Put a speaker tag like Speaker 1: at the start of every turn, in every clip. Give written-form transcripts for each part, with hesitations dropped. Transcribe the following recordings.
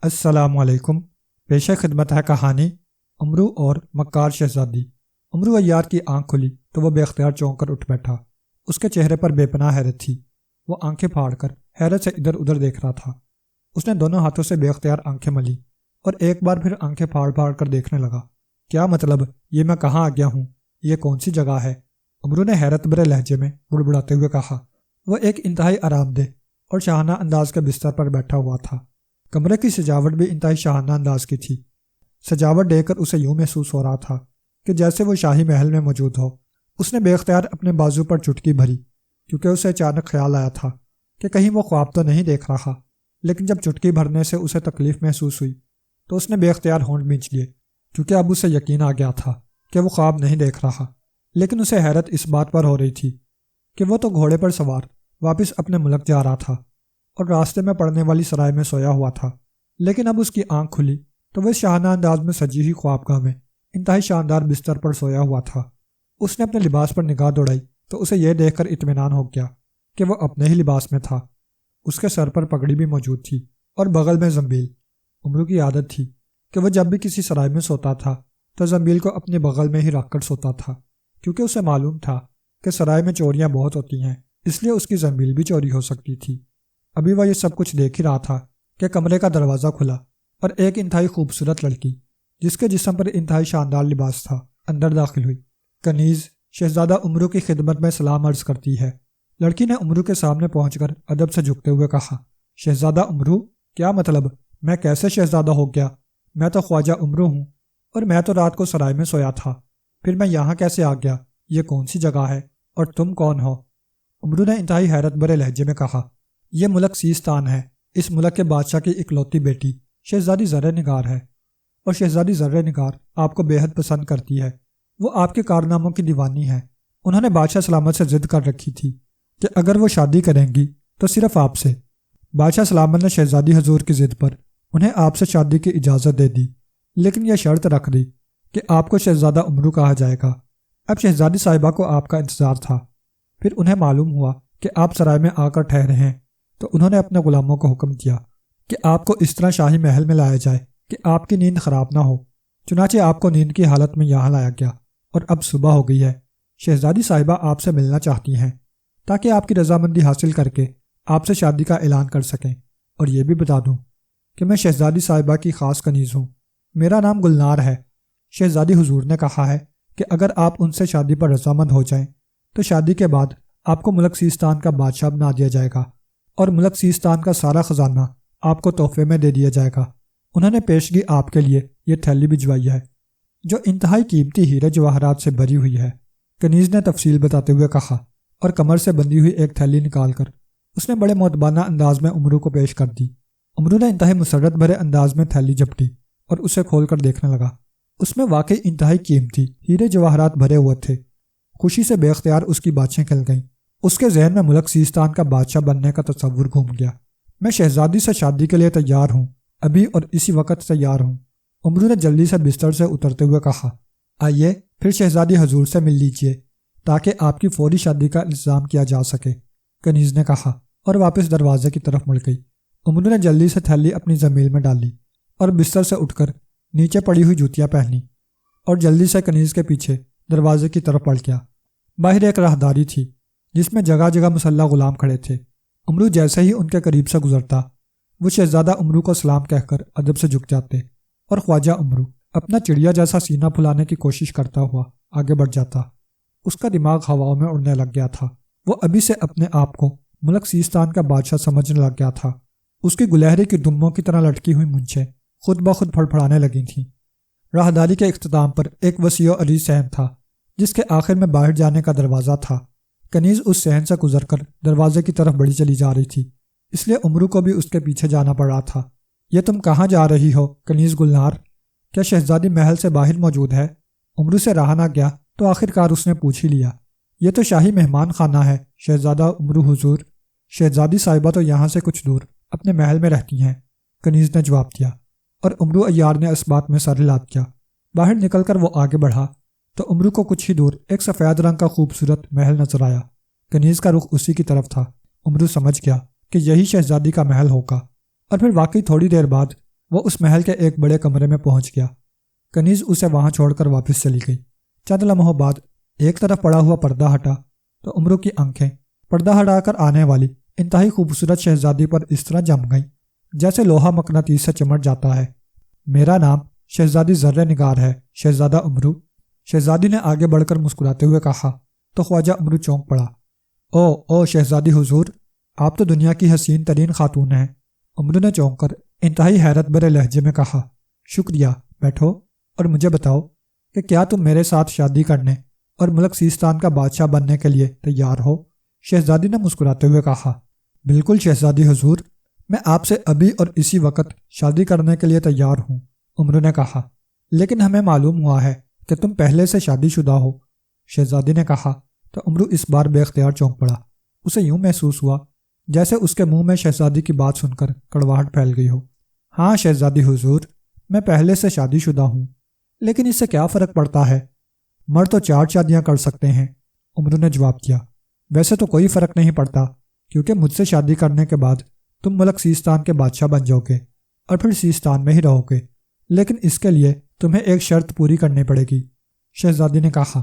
Speaker 1: السلام علیکم۔ پیش خدمت ہے کہانی امرو اور مکار شہزادی۔ امرو عیار کی آنکھ کھلی تو وہ بے اختیار چونک کر اٹھ بیٹھا۔ اس کے چہرے پر بے پناہ حیرت تھی۔ وہ آنکھیں پھاڑ کر حیرت سے ادھر ادھر دیکھ رہا تھا۔ اس نے دونوں ہاتھوں سے بے اختیار آنکھیں ملی اور ایک بار پھر آنکھیں پھاڑ پھاڑ کر دیکھنے لگا۔ کیا مطلب؟ یہ میں کہاں آ گیا ہوں؟ یہ کون سی جگہ ہے؟ امرو نے حیرت بھرے لہجے میں بڑبڑاتے ہوئے کہا۔ وہ ایک انتہائی آرام دہ اور شاہانہ انداز کے بستر پر بیٹھا ہوا تھا۔ کمرے کی سجاوٹ بھی انتہائی شاہانہ انداز کی تھی۔ سجاوٹ دیکھ کر اسے یوں محسوس ہو رہا تھا کہ جیسے وہ شاہی محل میں موجود ہو۔ اس نے بے اختیار اپنے بازو پر چٹکی بھری کیونکہ اسے اچانک خیال آیا تھا کہ کہیں وہ خواب تو نہیں دیکھ رہا، لیکن جب چٹکی بھرنے سے اسے تکلیف محسوس ہوئی تو اس نے بے اختیار ہونٹ بھینچ لیے کیونکہ اب اسے یقین آ گیا تھا کہ وہ خواب نہیں دیکھ رہا۔ لیکن اسے حیرت اس بات پر ہو رہی تھی کہ وہ تو گھوڑے پر سوار واپس اپنے ملک جا رہا تھا اور راستے میں پڑنے والی سرائے میں سویا ہوا تھا، لیکن اب اس کی آنکھ کھلی تو وہ شاہانہ انداز میں سجی ہوئی خوابگاہ میں انتہائی شاندار بستر پر سویا ہوا تھا۔ اس نے اپنے لباس پر نگاہ دوڑائی تو اسے یہ دیکھ کر اطمینان ہو گیا کہ وہ اپنے ہی لباس میں تھا۔ اس کے سر پر پگڑی بھی موجود تھی اور بغل میں زنبیل۔ امرو کی عادت تھی کہ وہ جب بھی کسی سرائے میں سوتا تھا تو زنبیل کو اپنے بغل میں ہی رکھ کر سوتا تھا، کیونکہ اسے معلوم تھا کہ سرائے میں چوریاں بہت ہوتی ہیں، اس لیے اس کی زنبیل بھی چوری ہو سکتی تھی۔ ابھی وہ یہ سب کچھ دیکھ ہی رہا تھا کہ کمرے کا دروازہ کھلا اور ایک انتہائی خوبصورت لڑکی جس کے جسم پر انتہائی شاندار لباس تھا اندر داخل ہوئی۔ کنیز، شہزادہ امرو کی خدمت میں سلام عرض کرتی ہے۔ لڑکی نے امرو کے سامنے پہنچ کر ادب سے جھکتے ہوئے کہا، شہزادہ امرو؟ کیا مطلب؟ میں کیسے شہزادہ ہو گیا؟ میں تو خواجہ امرو ہوں اور میں تو رات کو سرائے میں سویا تھا، پھر میں یہاں کیسے آ گیا؟ یہ کون سی جگہ ہے اور تم کون ہو؟ امرو نے انتہائی حیرت بھرے لہجے میں کہا، یہ ملک سیستان ہے۔ اس ملک کے بادشاہ کی اکلوتی بیٹی شہزادی زرِ نگار ہے، اور شہزادی زرِ نگار آپ کو بے حد پسند کرتی ہے۔ وہ آپ کے کارناموں کی دیوانی ہے۔ انہوں نے بادشاہ سلامت سے ضد کر رکھی تھی کہ اگر وہ شادی کریں گی تو صرف آپ سے۔ بادشاہ سلامت نے شہزادی حضور کی ضد پر انہیں آپ سے شادی کی اجازت دے دی، لیکن یہ شرط رکھ دی کہ آپ کو شہزادہ امرو کہا جائے گا۔ اب شہزادی صاحبہ کو آپ کا انتظار تھا۔ پھر انہیں معلوم ہوا کہ آپ سرائے میں آ کر ٹھہرے ہیں تو انہوں نے اپنے غلاموں کو حکم دیا کہ آپ کو اس طرح شاہی محل میں لایا جائے کہ آپ کی نیند خراب نہ ہو۔ چنانچہ آپ کو نیند کی حالت میں یہاں لایا گیا اور اب صبح ہو گئی ہے۔ شہزادی صاحبہ آپ سے ملنا چاہتی ہیں تاکہ آپ کی رضامندی حاصل کر کے آپ سے شادی کا اعلان کر سکیں۔ اور یہ بھی بتا دوں کہ میں شہزادی صاحبہ کی خاص کنیز ہوں۔ میرا نام گلنار ہے۔ شہزادی حضور نے کہا ہے کہ اگر آپ ان سے شادی پر رضامند ہو جائیں تو شادی کے بعد آپ کو ملک سیستان کا بادشاہ بنا دیا جائے گا اور ملک سیستان کا سارا خزانہ آپ کو تحفے میں دے دیا جائے گا۔ انہوں نے پیشگی آپ کے لیے یہ تھیلی بھجوائی ہے جو انتہائی قیمتی ہیرے جواہرات سے بھری ہوئی ہے۔ کنیز نے تفصیل بتاتے ہوئے کہا اور کمر سے بندھی ہوئی ایک تھیلی نکال کر اس نے بڑے مؤدبانہ انداز میں امرو کو پیش کر دی۔ امرو نے انتہائی مسرت بھرے انداز میں تھیلی جھپٹی اور اسے کھول کر دیکھنے لگا۔ اس میں واقعی انتہائی قیمتی ہیرے جواہرات بھرے ہوئے تھے۔ خوشی سے بے اختیار اس کی باتیں کھل گئیں۔ اس کے ذہن میں ملک سیستان کا بادشاہ بننے کا تصور گھوم گیا۔ میں شہزادی سے شادی کے لیے تیار ہوں، ابھی اور اسی وقت تیار ہوں۔ امرو نے جلدی سے بستر سے اترتے ہوئے کہا، آئیے پھر شہزادی حضور سے مل لیجیے تاکہ آپ کی فوری شادی کا انتظام کیا جا سکے، کنیز نے کہا اور واپس دروازے کی طرف مڑ گئی۔ امرو نے جلدی سے تھیلی اپنی زنبیل میں ڈالی اور بستر سے اٹھ کر نیچے پڑی ہوئی جوتیاں پہنی اور جلدی سے کنیز کے پیچھے دروازے کی طرف بڑھ گیا۔ باہر ایک راہداری تھی جس میں جگہ جگہ مسلح غلام کھڑے تھے۔ امرو جیسے ہی ان کے قریب سے گزرتا وہ شہزادہ امرو کو سلام کہہ کر ادب سے جھک جاتے اور خواجہ امرو اپنا چڑیا جیسا سینہ پھلانے کی کوشش کرتا ہوا آگے بڑھ جاتا۔ اس کا دماغ ہواؤں میں اڑنے لگ گیا تھا۔ وہ ابھی سے اپنے آپ کو ملک سیستان کا بادشاہ سمجھنے لگ گیا تھا۔ اس کی گلہری کی دموں کی طرح لٹکی ہوئی مونچھیں خود بخود پھڑپھڑانے لگی تھیں۔ راہداری کے اختتام پر ایک وسیع و عریض صحن تھا جس کے آخر میں باہر جانے کا دروازہ تھا۔ کنیز اس صحن سے گزر کر دروازے کی طرف بڑھی چلی جا رہی تھی، اس لیے امرو کو بھی اس کے پیچھے جانا پڑ رہا تھا۔ یہ تم کہاں جا رہی ہو کنیز گلنار؟ کیا شہزادی محل سے باہر موجود ہے؟ امرو سے رہا نہ گیا تو آخرکار اس نے پوچھ ہی لیا۔ یہ تو شاہی مہمان خانہ ہے شہزادہ امرو حضور۔ شہزادی صاحبہ تو یہاں سے کچھ دور اپنے محل میں رہتی ہیں، کنیز نے جواب دیا، اور امرو عیار نے اس بات میں سر ہلا دیا۔ باہر نکل کر وہ آگے بڑھا تو امرو کو کچھ ہی دور ایک سفید رنگ کا خوبصورت محل نظر آیا۔ کنیز کا رخ اسی کی طرف تھا۔ امرو سمجھ گیا کہ یہی شہزادی کا محل ہوگا، اور پھر واقعی تھوڑی دیر بعد وہ اس محل کے ایک بڑے کمرے میں پہنچ گیا۔ کنیز اسے وہاں چھوڑ کر واپس چلی گئی۔ چند لمحوں بعد ایک طرف پڑا ہوا پردہ ہٹا تو امرو کی آنکھیں پردہ ہٹا کر آنے والی انتہائی خوبصورت شہزادی پر اس طرح جم گئیں جیسے لوہا مقناطیس سے چمٹ جاتا ہے۔ میرا نام شہزادی زر نگار ہے شہزادہ امرو، شہزادی نے آگے بڑھ کر مسکراتے ہوئے کہا تو خواجہ امرو چونک پڑا۔ او شہزادی حضور، آپ تو دنیا کی حسین ترین خاتون ہیں۔ امرو نے چونک کر انتہائی حیرت بھرے لہجے میں کہا، شکریہ، بیٹھو اور مجھے بتاؤ کہ کیا تم میرے ساتھ شادی کرنے اور ملک سیستان کا بادشاہ بننے کے لیے تیار ہو؟ شہزادی نے مسکراتے ہوئے کہا، بالکل شہزادی حضور، میں آپ سے ابھی اور اسی وقت شادی کرنے کے لیے تیار ہوں۔ امرو نے کہا، لیکن ہمیں معلوم ہوا ہے کہ تم پہلے سے شادی شدہ ہو۔ شہزادی نے کہا تو امرو اس بار بے اختیار چونک پڑا۔ اسے یوں محسوس ہوا جیسے اس کے منہ میں شہزادی کی بات سن کر کڑواہٹ پھیل گئی ہو۔ ہاں شہزادی حضور، میں پہلے سے شادی شدہ ہوں، لیکن اس سے کیا فرق پڑتا ہے؟ مرد تو 4 شادیاں کر سکتے ہیں۔ امرو نے جواب دیا، ویسے تو کوئی فرق نہیں پڑتا، کیونکہ مجھ سے شادی کرنے کے بعد تم ملک سیستان کے بادشاہ بن جاؤ گے اور پھر سیستان میں ہی رہو گے، لیکن اس کے لیے تمہیں ایک شرط پوری کرنی پڑے گی۔ شہزادی نے کہا،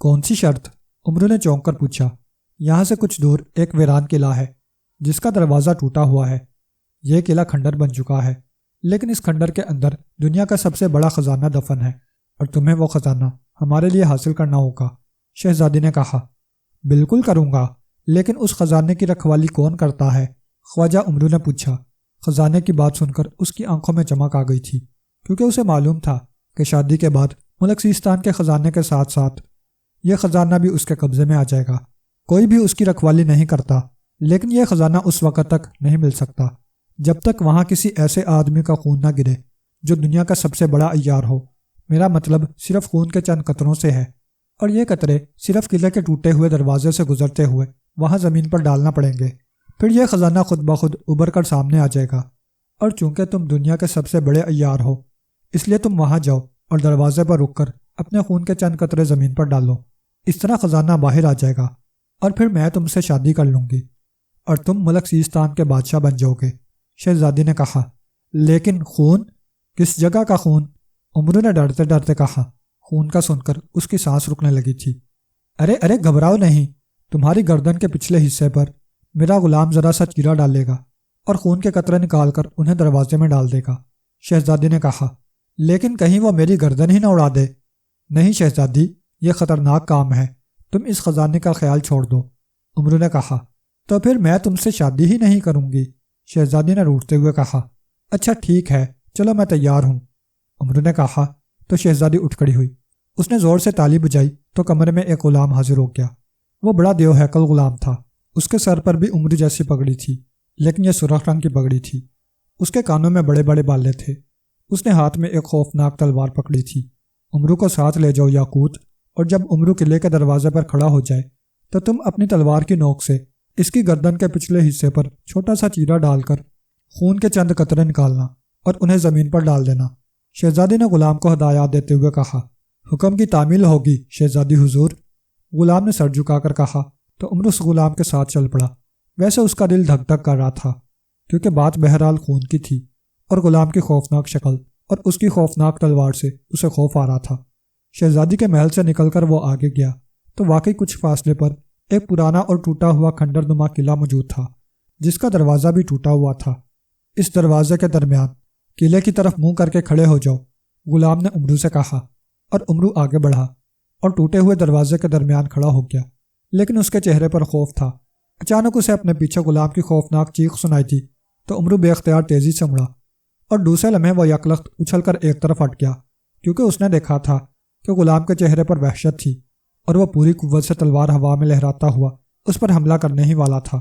Speaker 1: کون سی شرط؟ امرو نے چونک کر پوچھا۔ یہاں سے کچھ دور ایک ویران قلعہ ہے جس کا دروازہ ٹوٹا ہوا ہے۔ یہ قلعہ کھنڈر بن چکا ہے، لیکن اس کھنڈر کے اندر دنیا کا سب سے بڑا خزانہ دفن ہے اور تمہیں وہ خزانہ ہمارے لیے حاصل کرنا ہوگا۔ شہزادی نے کہا، بالکل کروں گا، لیکن اس خزانے کی رکھوالی کون کرتا ہے؟ خواجہ امرو نے پوچھا۔ خزانے کی بات سن کر اس کی آنکھوں میں چمک آ گئی تھی، کیونکہ اسے معلوم تھا کہ شادی کے بعد ملک سیستان کے خزانے کے ساتھ ساتھ یہ خزانہ بھی اس کے قبضے میں آ جائے گا۔ کوئی بھی اس کی رکھوالی نہیں کرتا، لیکن یہ خزانہ اس وقت تک نہیں مل سکتا جب تک وہاں کسی ایسے آدمی کا خون نہ گرے جو دنیا کا سب سے بڑا عیار ہو۔ میرا مطلب صرف خون کے چند قطروں سے ہے، اور یہ قطرے صرف قلعے کے ٹوٹے ہوئے دروازے سے گزرتے ہوئے وہاں زمین پر ڈالنا پڑیں گے۔ پھر یہ خزانہ خود بخود ابھر کر سامنے آ جائے گا، اور چونکہ تم دنیا کے سب سے بڑے عیار ہو، اس لیے تم وہاں جاؤ اور دروازے پر رک کر اپنے خون کے چند قطرے زمین پر ڈالو۔ اس طرح خزانہ باہر آ جائے گا، اور پھر میں تم سے شادی کر لوں گی اور تم ملک سیستان کے بادشاہ بن جاؤ گے۔ شہزادی نے کہا، لیکن خون؟ کس جگہ کا خون؟ امرو نے ڈرتے ڈرتے کہا۔ خون کا سن کر اس کی سانس رکنے لگی تھی۔ ارے گھبراؤ نہیں، تمہاری گردن کے پچھلے حصے پر میرا غلام ذرا سا چیرا ڈالے گا اور خون کے قطرے نکال کر انہیں دروازے میں ڈال دے گا۔ شہزادی نے کہا، لیکن کہیں وہ میری گردن ہی نہ اڑا دے۔ نہیں شہزادی، یہ خطرناک کام ہے، تم اس خزانے کا خیال چھوڑ دو۔ امرو نے کہا، تو پھر میں تم سے شادی ہی نہیں کروں گی۔ شہزادی نے روٹھتے ہوئے کہا، اچھا ٹھیک ہے، چلو میں تیار ہوں۔ امرو نے کہا تو شہزادی اٹھ کھڑی ہوئی۔ اس نے زور سے تالی بجائی تو کمرے میں ایک غلام حاضر ہو گیا۔ وہ بڑا دیو ہیکل غلام تھا۔ اس کے سر پر بھی امرو جیسی پگڑی تھی، لیکن یہ سرخ رنگ کی پگڑی تھی۔ اس کے کانوں میں بڑے بڑے بالے تھے۔ اس نے ہاتھ میں ایک خوفناک تلوار پکڑی تھی۔ امرو کو ساتھ لے جاؤ یاقوت، اور جب امرو قلعے کے دروازے پر کھڑا ہو جائے تو تم اپنی تلوار کی نوک سے اس کی گردن کے پچھلے حصے پر چھوٹا سا چیرا ڈال کر خون کے چند قطرے نکالنا اور انہیں زمین پر ڈال دینا۔ شہزادی نے غلام کو ہدایات دیتے ہوئے کہا، حکم کی تعمیل ہوگی شہزادی حضور۔ غلام نے سر جھکا کر کہا تو امرو اس غلام کے ساتھ چل پڑا۔ ویسے اس کا دل دھک دھک کر رہا تھا، کیونکہ بات بہرحال خون کی تھی، اور غلام کی خوفناک شکل اور اس کی خوفناک تلوار سے اسے خوف آ رہا تھا۔ شہزادی کے محل سے نکل کر وہ آگے گیا تو واقعی کچھ فاصلے پر ایک پرانا اور ٹوٹا ہوا کھنڈر نما قلعہ موجود تھا، جس کا دروازہ بھی ٹوٹا ہوا تھا۔ اس دروازے کے درمیان قلعے کی طرف منہ کر کے کھڑے ہو جاؤ، غلام نے امرو سے کہا، اور امرو آگے بڑھا اور ٹوٹے ہوئے دروازے کے درمیان کھڑا ہو گیا، لیکن اس کے چہرے پر خوف تھا۔ اچانک اسے اپنے پیچھے غلام کی خوفناک چیخ سنائی تھی تو امرو بے اختیار تیزی سے مڑا، اور دوسرے لمحے وہ یکلخت اچھل کر ایک طرف ہٹ گیا، کیونکہ اس نے دیکھا تھا کہ غلام کے چہرے پر وحشت تھی اور وہ پوری قوت سے تلوار ہوا میں لہراتا ہوا اس پر حملہ کرنے ہی والا تھا۔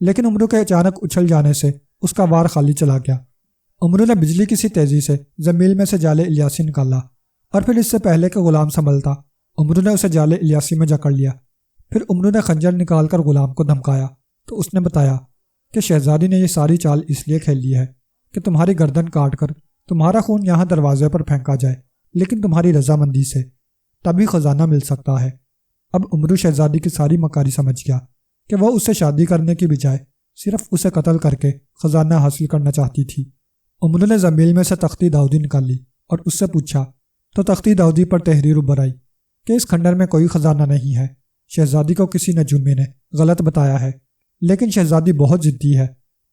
Speaker 1: لیکن امرو کے اچانک اچھل جانے سے اس کا وار خالی چلا گیا۔ امرو نے بجلی کی سی تیزی سے زمیل میں سے جال الیاسی نکالا، اور پھر اس سے پہلے کہ غلام سنبھلتا امرو نے اسے جال الیاسی میں جکڑ لیا۔ پھر امرو نے خنجر نکال کر غلام کو دھمکایا تو اس نے بتایا کہ شہزادی نے یہ ساری چال اس لیے کھیل لی ہے کہ تمہاری گردن کاٹ کر تمہارا خون یہاں دروازے پر پھینکا جائے، لیکن تمہاری رضامندی سے، تبھی خزانہ مل سکتا ہے۔ اب امرو شہزادی کی ساری مکاری سمجھ گیا کہ وہ اس سے شادی کرنے کی بجائے صرف اسے قتل کر کے خزانہ حاصل کرنا چاہتی تھی۔ عمرو نے زنبیل میں سے تختی داؤدی نکال لی اور اس سے پوچھا تو تختی داؤدی پر تحریر ابھر آئی کہ اس کھنڈر میں کوئی خزانہ نہیں ہے، شہزادی کو کسی نجومی نے غلط بتایا ہے، لیکن شہزادی بہت ضدی ہے،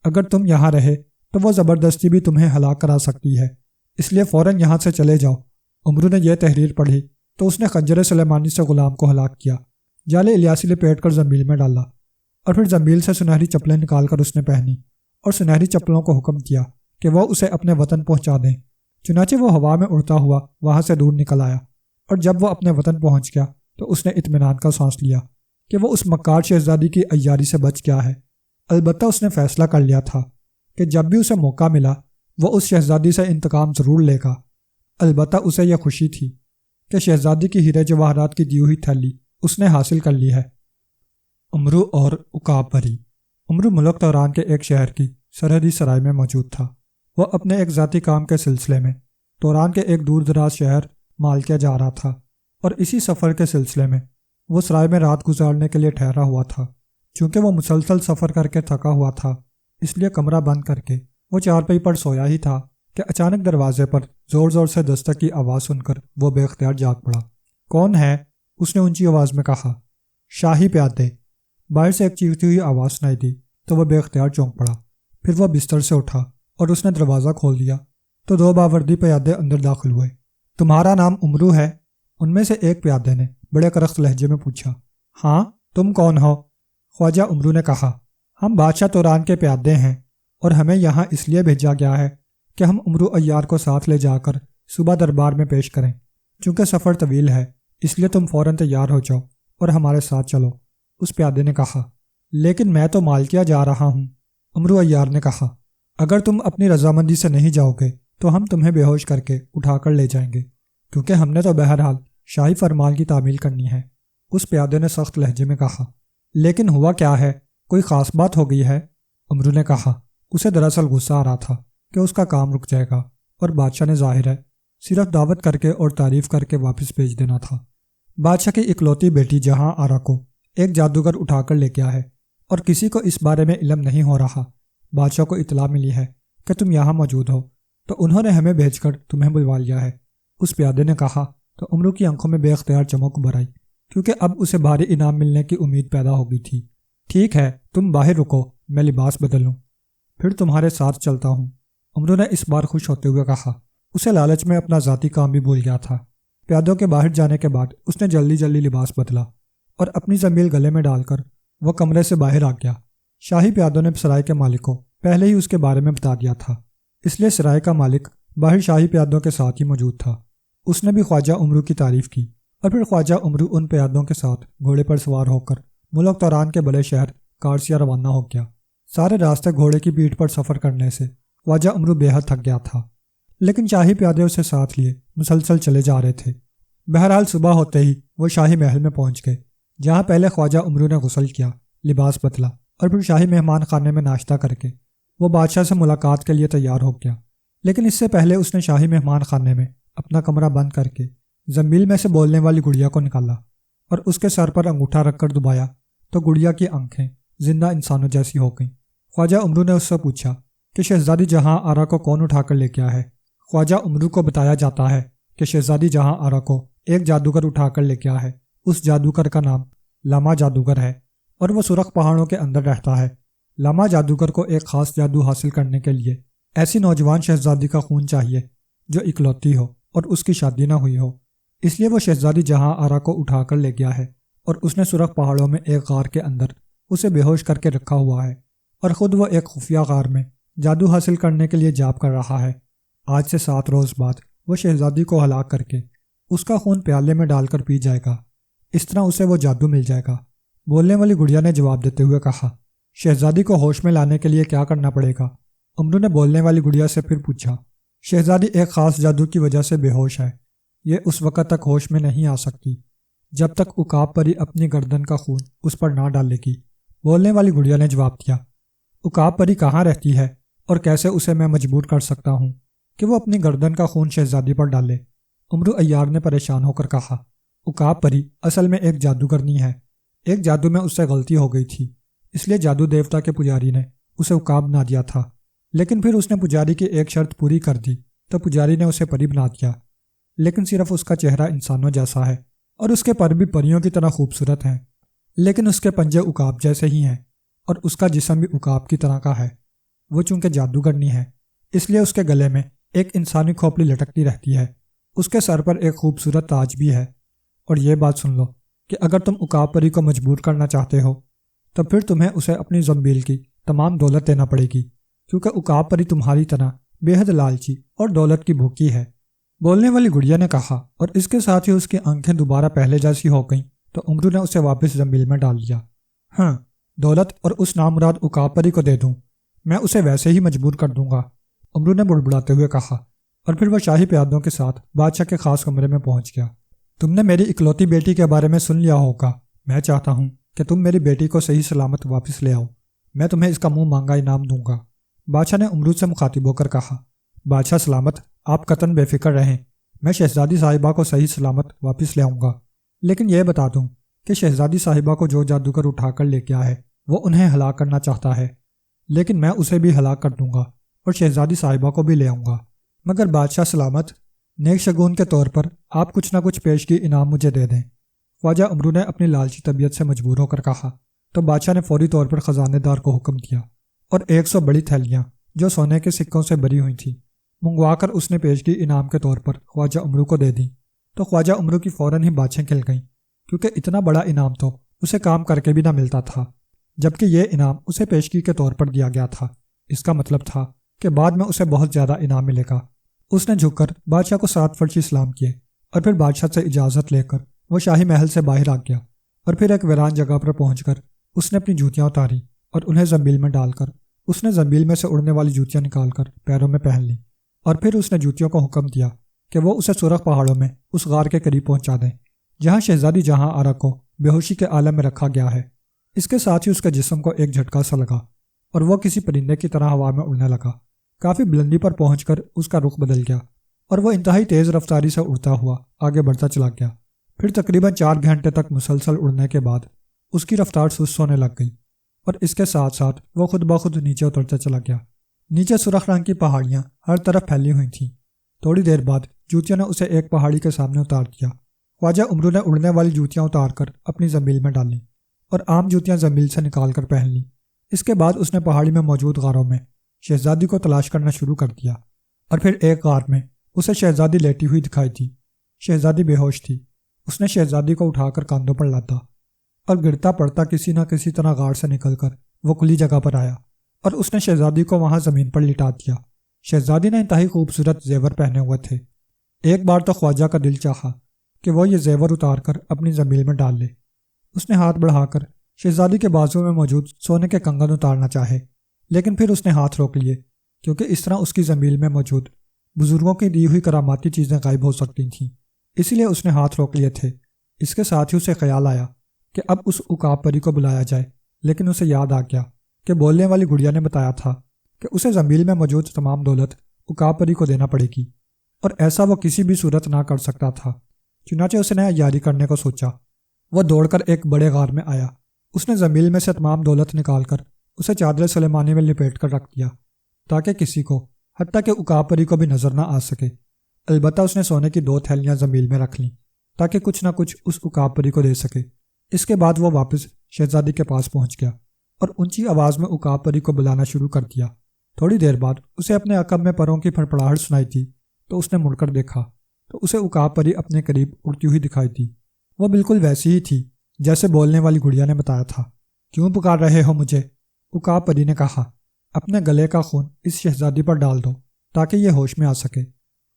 Speaker 1: اگر تم یہاں رہے تو وہ زبردستی بھی تمہیں ہلاک کرا سکتی ہے، اس لیے فوراً یہاں سے چلے جاؤ۔ عمرو نے یہ تحریر پڑھی تو اس نے خنجر سلیمانی سے غلام کو ہلاک کیا، جال الیاسی لپیٹ کر زنبیل میں ڈالا اور پھر زنبیل سے سنہری چپلیں نکال کر اس نے پہنی اور سنہری چپلوں کو حکم کیا کہ وہ اسے اپنے وطن پہنچا دیں۔ چنانچہ وہ ہوا میں اڑتا ہوا وہاں سے دور نکل آیا، اور جب وہ اپنے وطن پہنچ گیا تو اس نے اطمینان کا سانس لیا کہ وہ اس مکار شہزادی کی عیاری سے بچ گیا ہے۔ البتہ اس نے فیصلہ کر لیا تھا کہ جب بھی اسے موقع ملا وہ اس شہزادی سے انتقام ضرور لے گا۔ البتہ اسے یہ خوشی تھی کہ شہزادی کی ہیرے جواہرات کی دی ہوئی تھیلی اس نے حاصل کر لی ہے۔ عمرو اور عقاب پری۔ عمرو ملک توران کے ایک شہر کی سرحدی سرائے میں موجود تھا۔ وہ اپنے ایک ذاتی کام کے سلسلے میں توران کے ایک دور دراز شہر مالکیہ جا رہا تھا، اور اسی سفر کے سلسلے میں وہ سرائے میں رات گزارنے کے لیے ٹھہرا ہوا تھا۔ چونکہ وہ مسلسل سفر کر کے تھکا ہوا تھا، اس لیے کمرہ بند کر کے وہ چارپائی پر سویا ہی تھا کہ اچانک دروازے پر زور زور سے دستک کی آواز سن کر وہ بے اختیار جاگ پڑا۔ کون ہے؟ اس نے اونچی آواز میں کہا۔ شاہی پیادے۔ باہر سے ایک چیختی ہوئی آواز سنائی دی تو وہ بے اختیار چونک پڑا۔ پھر وہ بستر سے اٹھا اور اس نے دروازہ کھول دیا تو دو باوردی پیادے اندر داخل ہوئے۔ تمہارا نام عمرو ہے؟ ان میں سے ایک پیادے نے بڑے کرخت لہجے میں پوچھا۔ ہاں، تم کون ہو؟ خواجہ عمرو نے کہا۔ ہم بادشاہ توران کے پیادے ہیں، اور ہمیں یہاں اس لیے بھیجا گیا ہے کہ ہم عمرو عیار کو ساتھ لے جا کر صبح دربار میں پیش کریں۔ چونکہ سفر طویل ہے اس لیے تم فوراً تیار ہو جاؤ اور ہمارے ساتھ چلو، اس پیادے نے کہا۔ لیکن میں تو مالکیہ جا رہا ہوں، عمرو عیار نے کہا۔ اگر تم اپنی رضامندی سے نہیں جاؤ گے تو ہم تمہیں بے ہوش کر کے اٹھا کر لے جائیں گے، کیونکہ ہم نے تو بہرحال شاہی فرمان کی تعمیل کرنی ہے، اس پیادے نے سخت لہجے میں کہا۔ لیکن ہوا کیا ہے؟ کوئی خاص بات ہو گئی ہے؟ عمرو نے کہا۔ اسے دراصل غصہ آ رہا تھا کہ اس کا کام رک جائے گا اور بادشاہ نے ظاہر ہے صرف دعوت کر کے اور تعریف کر کے واپس بھیج دینا تھا۔ بادشاہ کی اکلوتی بیٹی جہاں آرا کو ایک جادوگر اٹھا کر لے گیا ہے، اور کسی کو اس بارے میں علم نہیں ہو رہا۔ بادشاہ کو اطلاع ملی ہے کہ تم یہاں موجود ہو، تو انہوں نے ہمیں بھیج کر تمہیں بلوا لیا ہے، اس پیادے نے کہا۔ تو عمرو کی آنکھوں میں بے اختیار چمک ابھر آئی، کیونکہ اب اسے بھاری انعام ملنے کی امید پیدا ہو گئی تھی۔ ٹھیک ہے، تم باہر رکو، میں لباس بدل لوں، پھر تمہارے ساتھ چلتا ہوں، عمرو نے اس بار خوش ہوتے ہوئے کہا۔ اسے لالچ میں اپنا ذاتی کام بھی بھول گیا تھا۔ پیادوں کے باہر جانے کے بعد اس نے جلدی جلدی لباس بدلا اور اپنی زنبیل گلے میں ڈال کر وہ کمرے سے باہر آ گیا۔ شاہی پیادوں نے سرائے کے مالک کو پہلے ہی اس کے بارے میں بتا دیا تھا، اس لیے سرائے کا مالک باہر شاہی پیادوں کے ساتھ ہی موجود تھا۔ اس نے بھی خواجہ عمرو کی تعریف کی، اور پھر خواجہ عمرو ان پیادوں کے ساتھ گھوڑے پر سوار ہو کر ملک توران کے بڑے شہر کارسیا روانہ ہو گیا۔ سارے راستے گھوڑے کی پیٹھ پر سفر کرنے سے خواجہ عمرو بے حد تھک گیا تھا، لیکن شاہی پیادے اسے ساتھ لیے مسلسل چلے جا رہے تھے۔ بہرحال صبح ہوتے ہی وہ شاہی محل میں پہنچ گئے، جہاں پہلے خواجہ عمرو نے غسل کیا، لباس بدلا، اور پھر شاہی مہمان خانے میں ناشتہ کر کے وہ بادشاہ سے ملاقات کے لیے تیار ہو گیا۔ لیکن اس سے پہلے اس نے شاہی مہمان خانے میں اپنا کمرہ بند کر کے زنبیل میں سے بولنے والی گڑیا کو نکالا اور اس کے سر پر انگوٹھا رکھ کر دبایا تو گڑیا کی آنکھیں زندہ انسانوں جیسی ہو گئیں۔ خواجہ عمرو نے اس سے پوچھا کہ شہزادی جہاں آرا کو کون اٹھا کر لے گیا ہے؟ خواجہ عمرو کو بتایا جاتا ہے کہ شہزادی جہاں آرا کو ایک جادوگر اٹھا کر لے گیا ہے۔ اس جادوگر کا نام لاما جادوگر ہے، اور وہ سرخ پہاڑوں کے اندر رہتا ہے۔ لاما جادوگر کو ایک خاص جادو حاصل کرنے کے لیے ایسی نوجوان شہزادی کا خون چاہیے جو اکلوتی ہو اور اس کی شادی نہ ہوئی ہو، اس لیے وہ شہزادی جہاں آرا کو اٹھا کر لے گیا ہے، اور اس نے سرخ پہاڑوں میں ایک غار کے اندر اسے بے ہوش کر کے رکھا ہوا ہے، اور خود وہ ایک خفیہ غار میں جادو حاصل کرنے کے لیے جاپ کر رہا ہے۔ آج سے 7 روز بعد وہ شہزادی کو ہلاک کر کے اس کا خون پیالے میں ڈال کر پی جائے گا، اس طرح اسے وہ جادو مل جائے گا۔ بولنے والی گڑیا نے جواب دیتے ہوئے کہا۔ شہزادی کو ہوش میں لانے کے لیے کیا کرنا پڑے گا؟ عمرو نے بولنے والی گڑیا سے پھر پوچھا۔ شہزادی ایک خاص جادو کی وجہ سے بے ہوش ہے، یہ اس وقت تک ہوش میں نہیں آ سکتی جب تک عقاب پری اپنی گردن کا خون اس پر نہ ڈالے گی، بولنے والی گڑیا نے جواب دیا۔ عقاب پری کہاں رہتی ہے اور کیسے اسے میں مجبور کر سکتا ہوں کہ وہ اپنی گردن کا خون شہزادی پر ڈالے؟ عمرو عیار نے پریشان ہو کر کہا۔ عقاب پری اصل میں ایک جادوگرنی ہے، ایک جادو میں اس سے غلطی ہو گئی تھی، اس لیے جادو دیوتا کے پجاری نے اسے عقاب نہ دیا تھا۔ لیکن پھر اس نے پجاری کی ایک شرط پوری کر دی تو پجاری نے اسے پری بنا دیا، لیکن صرف اس کا چہرہ انسانوں جیسا ہے اور اس کے پر بھی پریوں کی طرح خوبصورت ہیں، لیکن اس کے پنجے عقاب جیسے ہی ہیں اور اس کا جسم بھی عقاب کی طرح کا ہے۔ وہ چونکہ جادوگرنی ہے اس لیے اس کے گلے میں ایک انسانی کھوپڑی لٹکتی رہتی ہے، اس کے سر پر ایک خوبصورت تاج بھی ہے۔ اور یہ بات سن لو کہ اگر تم عقاب پری کو مجبور کرنا چاہتے ہو تو پھر تمہیں اسے اپنی زنبیل کی تمام دولت دینا پڑے گی، کیونکہ عقاب پری تمہاری طرح بے حد لالچی اور دولت کی بھوکی ہے۔ بولنے والی گڑیا نے کہا، اور اس کے ساتھ ہی اس کی آنکھیں دوبارہ پہلے جیسی ہو گئیں تو امرو نے اسے واپس زنبیل میں ڈال دیا۔ ہاں، دولت اور اس نامراد عقاب پری کو دے دوں، میں اسے ویسے ہی مجبور کر دوں گا، امرو نے بڑبڑاتے ہوئے کہا، اور پھر وہ شاہی پیادوں کے ساتھ بادشاہ کے خاص کمرے میں پہنچ گیا۔ تم نے میری اکلوتی بیٹی کے بارے میں سن لیا ہوگا، میں چاہتا ہوں کہ تم میری بیٹی کو صحیح سلامت واپس لے آؤ، میں تمہیں اس کا منہ مانگا انعام دوں گا۔ بادشاہ نے امرو سے مخاطب ہو کر کہا، بادشاہ سلامت، آپ قطعاً بے فکر رہیں، میں شہزادی صاحبہ کو صحیح سلامت واپس لے آؤں گا، لیکن یہ بتا دوں کہ شہزادی صاحبہ کو جو جادوگر اٹھا کر لے گیا ہے وہ انہیں ہلاک کرنا چاہتا ہے، لیکن میں اسے بھی ہلاک کر دوں گا اور شہزادی صاحبہ کو بھی لے آؤں گا، مگر بادشاہ سلامت، نیک شگون کے طور پر آپ کچھ نہ کچھ پیشگی انعام مجھے دے دیں۔ خواجہ امرو نے اپنی لالچی طبیعت سے مجبور ہو کر کہا تو بادشاہ نے فوری طور پر خزانے دار کو حکم دیا اور 100 بڑی تھیلیاں جو سونے کے سکوں سے بری ہوئی تھیں منگوا کر اس نے پیشگی انعام کے طور پر خواجہ امرو کو دے دی۔ تو خواجہ امرو کی فوراً ہی باتیں کھل گئیں، کیونکہ اتنا بڑا انعام تو اسے کام کر کے بھی نہ ملتا تھا، جبکہ یہ انعام اسے پیشگی کے طور پر دیا گیا تھا۔ اس کا مطلب تھا کہ بعد میں اسے بہت زیادہ انعام ملے گا۔ اس نے جھک کر بادشاہ کو 7 فرشی سلام کیے اور پھر بادشاہ سے اجازت لے کر وہ شاہی محل سے باہر آ گیا، اور پھر ایک ویران جگہ پر پہنچ کر اس نے اپنی جوتیاں اتاری اور انہیں زنبیل میں ڈال کر اس نے زنبیل میں سے اڑنے والی جوتیاں نکال کر پیروں میں پہن لی، اور پھر اس نے جوتیوں کو حکم دیا کہ وہ اسے سرخ پہاڑوں میں اس غار کے قریب پہنچا دیں جہاں شہزادی جہاں آرا کو بے ہوشی کے عالم میں رکھا گیا ہے۔ اس کے ساتھ ہی اس کے جسم کو ایک جھٹکا سا لگا اور وہ کسی پرندے کی طرح ہوا میں اڑنے لگا۔ کافی بلندی پر پہنچ کر اس کا رخ بدل گیا اور وہ انتہائی تیز رفتاری سے اڑتا ہوا آگے بڑھتا چلا گیا۔ پھر تقریباً 4 گھنٹے تک مسلسل اڑنے کے بعد اس کی رفتار سست ہونے لگ گئی اور اس کے ساتھ ساتھ وہ خود بخود نیچے اترتا چلا گیا۔ نیچے سرخ رنگ کی پہاڑیاں ہر طرف پھیلی ہوئی تھیں۔ تھوڑی دیر بعد جوتیوں نے اسے ایک پہاڑی کے سامنے اتار دیا۔ خواجہ امرو نے اڑنے والی جوتیاں اتار کر اپنی زنبیل میں ڈالیں اور عام جوتیاں زنبیل سے نکال کر پہن لیں۔ اس کے بعد اس نے پہاڑی میں موجود غاروں میں شہزادی کو تلاش کرنا شروع کر دیا، اور پھر ایک غار میں اسے شہزادی لیٹی ہوئی دکھائی دی۔ شہزادی بے ہوش تھی۔ اس نے شہزادی کو اٹھا کر کاندھوں پر لادا اور گرتا پڑتا کسی نہ کسی طرح غار سے نکل کر وہ کھلی جگہ پر آیا اور اس نے شہزادی کو وہاں زمین پر لٹا دیا۔ شہزادی نے انتہائی خوبصورت زیور پہنے ہوئے تھے۔ ایک بار تو خواجہ کا دل چاہا کہ وہ یہ زیور اتار کر اپنی زنبیل میں ڈال لے۔ اس نے ہاتھ بڑھا کر شہزادی کے بازو میں موجود سونے کے کنگن اتارنا چاہے، لیکن پھر اس نے ہاتھ روک لیے، کیونکہ اس طرح اس کی زنبیل میں موجود بزرگوں کی دی ہوئی کراماتی چیزیں غائب ہو سکتی تھیں، اسی لیے اس نے ہاتھ روک لیے تھے۔ اس کے ساتھ ہی اسے خیال آیا کہ اب اس عقاب پری کو بلایا جائے، لیکن اسے یاد آ گیا کہ بولنے والی گڑیا نے بتایا تھا کہ اسے زنبیل میں موجود تمام دولت عقاب پری کو دینا پڑے گی، اور ایسا وہ کسی بھی صورت نہ کر سکتا تھا۔ چنانچہ اس نے عیاری کرنے کو سوچا۔ وہ دوڑ کر ایک بڑے غار میں آیا۔ اس نے زنبیل میں سے تمام دولت نکال کر اسے چادر سلیمانی میں لپیٹ کر رکھ دیا تاکہ کسی کو، حتیٰ کہ عقاب پری کو بھی نظر نہ آ سکے۔ البتہ اس نے سونے کی 2 تھیلیاں زنبیل میں رکھ لیں تاکہ کچھ نہ کچھ اس عقاب پری کو دے سکے۔ اس کے بعد وہ واپس شہزادی کے پاس پہنچ گیا اور اونچی آواز میں عقاب پری کو بلانا شروع کر دیا۔ تھوڑی دیر بعد اسے اپنے عقب میں پروں کی پھڑپڑاہٹ سنائی دی تو اس نے مڑ کر دیکھا تو اسے عقاب پری اپنے قریب اڑتی ہوئی دکھائی دی۔ وہ بالکل ویسی ہی تھی جیسے بولنے والی گڑیا نے بتایا تھا۔ کیوں پکار رہے ہو مجھے؟ عقاب پری نے کہا۔ اپنے گلے کا خون اس شہزادی پر ڈال دو تاکہ یہ ہوش میں آ سکے۔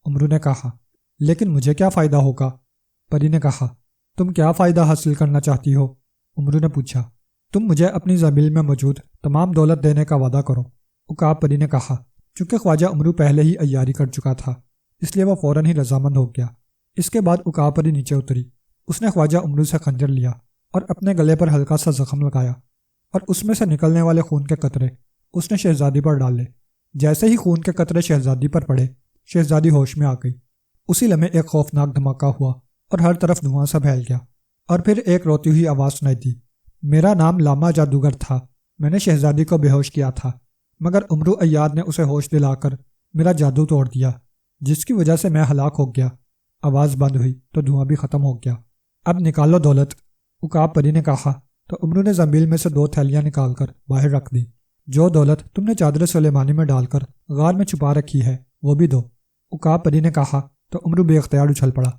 Speaker 1: امرو نے کہا۔ لیکن مجھے کیا فائدہ ہوگا؟ پری نے کہا۔ تم کیا فائدہ حاصل کرنا چاہتی ہو؟ امرو نے پوچھا۔ تم مجھے اپنی زنبیل میں موجود تمام دولت دینے کا وعدہ کرو، عقاب پری نے کہا۔ چونکہ خواجہ امرو پہلے ہی عیاری کر چکا تھا اس لیے وہ فوراً ہی رضامند ہو گیا۔ اس کے بعد عقاب پری نیچے اتری۔ اس نے خواجہ امرو سے خنجر لیا اور اپنے گلے پر ہلکا سا زخم لگایا، اور اس میں سے نکلنے والے خون کے قطرے اس نے شہزادی پر ڈالے۔ جیسے ہی خون کے قطرے شہزادی پر پڑے، شہزادی ہوش میں آ گئی۔ اسی لمحے ایک خوفناک دھماکہ ہوا اور ہر طرف دھواں سا پھیل گیا، اور پھر ایک روتی ہوئی آواز سنائی دی۔ میرا نام لاما جادوگر تھا، میں نے شہزادی کو بے ہوش کیا تھا، مگر عمرو عیار نے اسے ہوش دلا کر میرا جادو توڑ دیا، جس کی وجہ سے میں ہلاک ہو گیا۔ آواز بند ہوئی تو دھواں بھی ختم ہو گیا۔ اب نکالو دولت، عقاب پری نے کہا تو عمرو نے زنبیل میں سے 2 تھیلیاں نکال کر باہر رکھ دی۔ جو دولت تم نے چادر سلیمانی میں ڈال کر غار میں چھپا رکھی ہے وہ بھی دو، عقاب پری نے کہا تو عمرو بے اختیار اچھل پڑا۔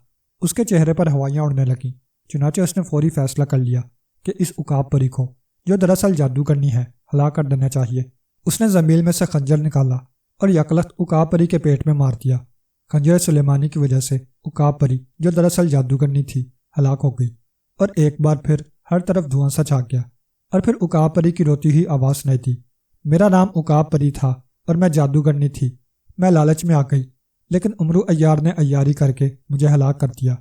Speaker 1: اس کے چہرے پر ہوائیاں اڑنے لگیں، چنانچہ اس نے فوری فیصلہ کر لیا کہ اس عقاب پری کو، جو دراصل جادو کرنی ہے، ہلاک کر دینا چاہیے۔ اس نے زنبیل میں سے خنجر نکالا اور یکلخت عقاب پری کے پیٹ میں مار دیا۔ خنجر سلیمانی کی وجہ سے عقاب پری، جو دراصل جادو کرنی تھی، ہلاک ہو گئی، اور ایک بار پھر ہر طرف دھواں سا چھا گیا۔ اور پھر عقاب پری کی روتی ہوئی آواز سنائی دی، میرا نام عقاب پری تھا اور میں جادوگرنی تھی۔ میں لالچ میں آ گئی، لیکن عمرو عیار نے عیاری کر کے مجھے ہلاک کر دیا۔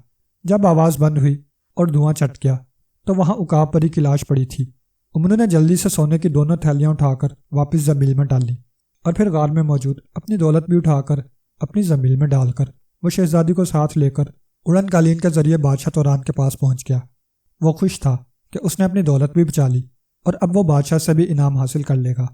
Speaker 1: جب آواز بند ہوئی اور دھواں چٹ گیا تو وہاں عقاب پری کی لاش پڑی تھی۔ عمرو نے جلدی سے سونے کی 2 تھیلیاں اٹھا کر واپس زنبیل میں ڈال لی، اور پھر غار میں موجود اپنی دولت بھی اٹھا کر اپنی زنبیل میں ڈال کر وہ شہزادی کو ساتھ لے کر اڑن قالین کے ذریعے بادشاہ توران کے پاس پہنچ گیا۔ وہ خوش تھا کہ اس نے اپنی دولت بھی بچا لی اور اب وہ بادشاہ سے بھی انعام حاصل کر لے گا۔